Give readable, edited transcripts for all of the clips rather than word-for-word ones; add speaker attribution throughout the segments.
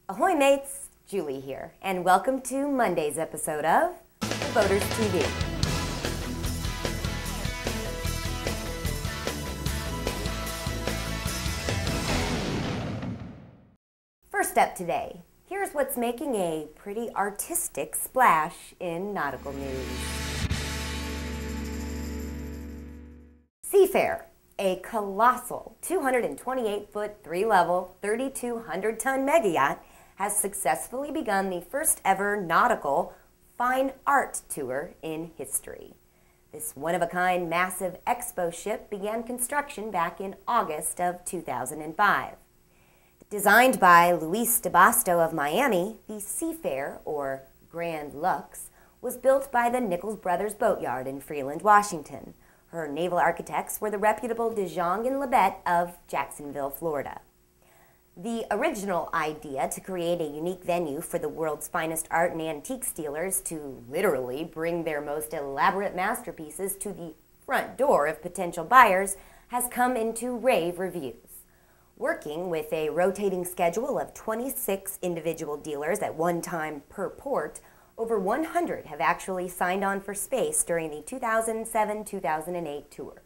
Speaker 1: Ahoy mates, Julie here, and welcome to Monday's episode of The Boaters TV. First up today, here's what's making a pretty artistic splash in nautical news. SeaFair, a colossal 228-foot, 3-level, 3,200-ton megayacht, has successfully begun the first ever nautical fine art tour in history. This one-of-a-kind massive expo ship began construction back in August of 2005. Designed by Luis de Basto of Miami, the SeaFair, or Grand Luxe, was built by the Nichols Brothers Boatyard in Freeland, Washington. Her naval architects were the reputable DeJong and Lebet of Jacksonville, Florida. The original idea to create a unique venue for the world's finest art and antiques dealers to literally bring their most elaborate masterpieces to the front door of potential buyers has come into rave reviews. Working with a rotating schedule of 26 individual dealers at one time per port, over 100 have actually signed on for space during the 2007-2008 tour.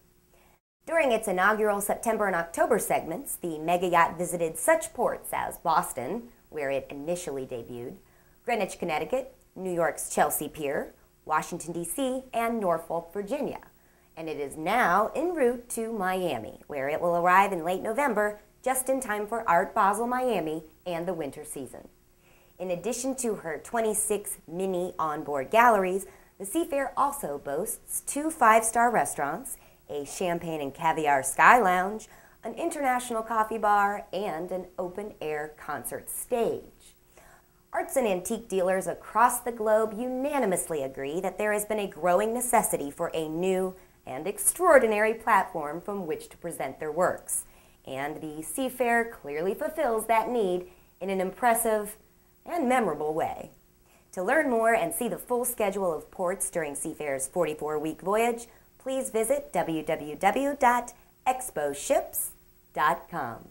Speaker 1: During its inaugural September and October segments, the megayacht visited such ports as Boston, where it initially debuted, Greenwich, Connecticut, New York's Chelsea Pier, Washington, D.C., and Norfolk, Virginia. And it is now en route to Miami, where it will arrive in late November, just in time for Art Basel Miami and the winter season. In addition to her 26 mini onboard galleries, the SeaFair also boasts 2 5-star restaurants, a champagne and caviar sky lounge, an international coffee bar, and an open-air concert stage. Arts and antique dealers across the globe unanimously agree that there has been a growing necessity for a new and extraordinary platform from which to present their works, and the SeaFair clearly fulfills that need in an impressive and memorable way. To learn more and see the full schedule of ports during SeaFair's 44-week voyage, please visit www.expoships.com.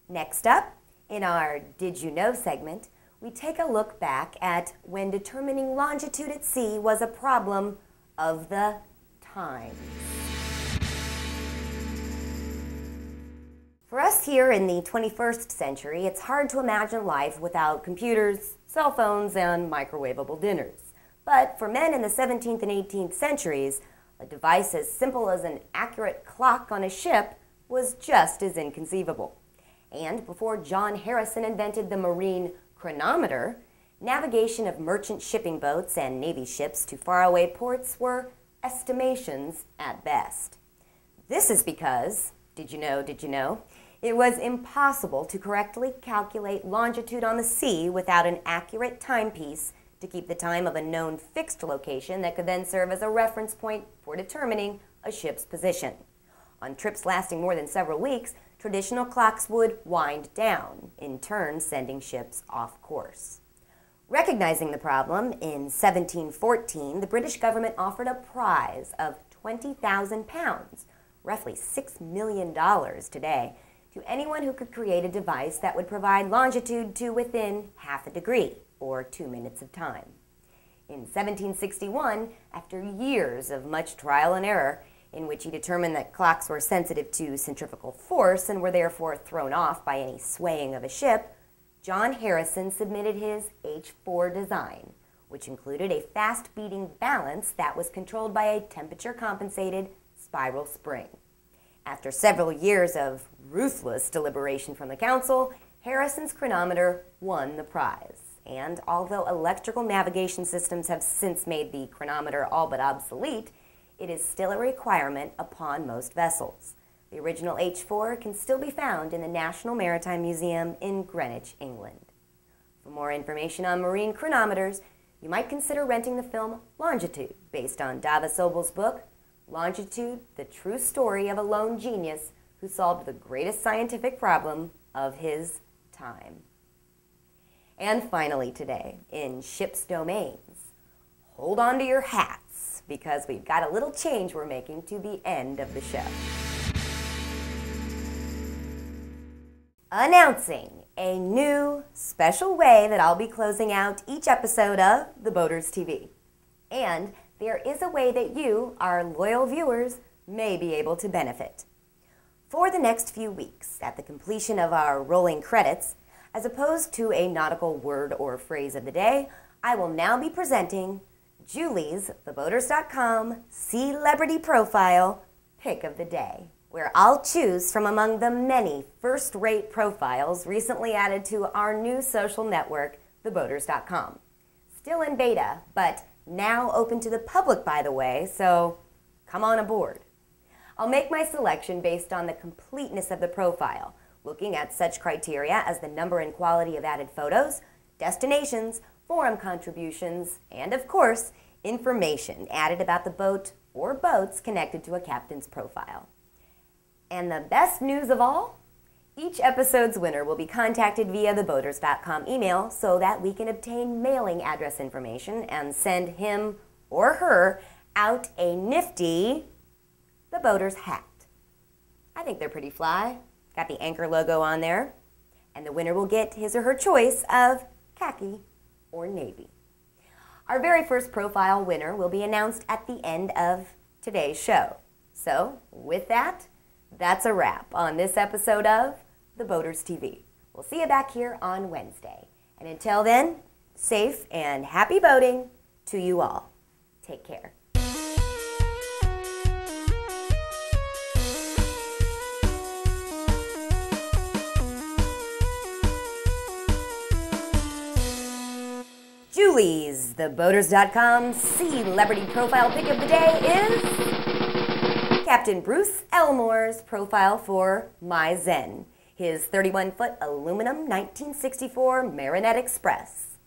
Speaker 1: Next up, in our Did You Know segment, we take a look back at when determining longitude at sea was a problem of the times. For us here in the 21st century, it's hard to imagine life without computers, cell phones, and microwavable dinners. But for men in the 17th and 18th centuries, a device as simple as an accurate clock on a ship was just as inconceivable. And before John Harrison invented the marine chronometer, navigation of merchant shipping boats and Navy ships to faraway ports were estimations at best. This is because, did you know, it was impossible to correctly calculate longitude on the sea without an accurate timepiece to keep the time of a known fixed location that could then serve as a reference point for determining a ship's position. On trips lasting more than several weeks, traditional clocks would wind down, in turn sending ships off course. Recognizing the problem, in 1714, the British government offered a prize of £20,000, roughly $6 million today, to anyone who could create a device that would provide longitude to within half a degree, or 2 minutes of time. In 1761, after years of much trial and error, in which he determined that clocks were sensitive to centrifugal force and were therefore thrown off by any swaying of a ship, John Harrison submitted his H4 design, which included a fast-beating balance that was controlled by a temperature-compensated spiral spring. After several years of ruthless deliberation from the council, Harrison's chronometer won the prize. And although electrical navigation systems have since made the chronometer all but obsolete, it is still a requirement upon most vessels. The original H4 can still be found in the National Maritime Museum in Greenwich, England. For more information on marine chronometers, you might consider renting the film Longitude, based on Dava Sobel's book, Longitude, the True Story of a Lone Genius Who Solved the Greatest Scientific Problem of His Time. And finally today, in ship's domains, hold on to your hats, because we've got a little change we're making to the end of the show. Announcing a new, special way that I'll be closing out each episode of The Boaters TV. And there is a way that you, our loyal viewers, may be able to benefit. For the next few weeks, at the completion of our rolling credits, as opposed to a nautical word or phrase of the day, I will now be presenting Julie's TheBoaters.com Celebrity Profile Pick of the Day, where I'll choose from among the many first-rate profiles recently added to our new social network, TheBoaters.com. Still in beta, but now open to the public, by the way, so come on aboard. I'll make my selection based on the completeness of the profile, looking at such criteria as the number and quality of added photos, destinations, forum contributions, and of course, information added about the boat or boats connected to a captain's profile. And the best news of all? Each episode's winner will be contacted via theboaters.com email so that we can obtain mailing address information and send him or her out a nifty The Boaters hat. I think they're pretty fly. Got the anchor logo on there. And the winner will get his or her choice of khaki or navy. Our very first profile winner will be announced at the end of today's show. So, with that, that's a wrap on this episode of The Boaters TV. We'll see you back here on Wednesday. And until then, safe and happy boating to you all. Take care. Julie's TheBoaters.com Celebrity Profile Pick of the Day is Captain Bruce Elmore's profile for My Zen, his 31-foot aluminum 1964 Marinette Express.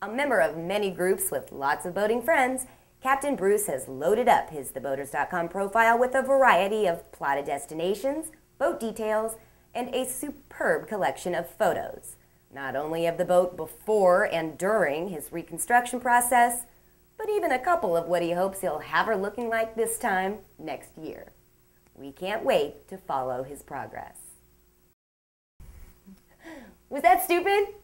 Speaker 1: A member of many groups with lots of boating friends, Captain Bruce has loaded up his TheBoaters.com profile with a variety of plotted destinations, boat details, and a superb collection of photos. Not only of the boat before and during his reconstruction process, but even a couple of what he hopes he'll have her looking like this time next year. We can't wait to follow his progress. Was that stupid?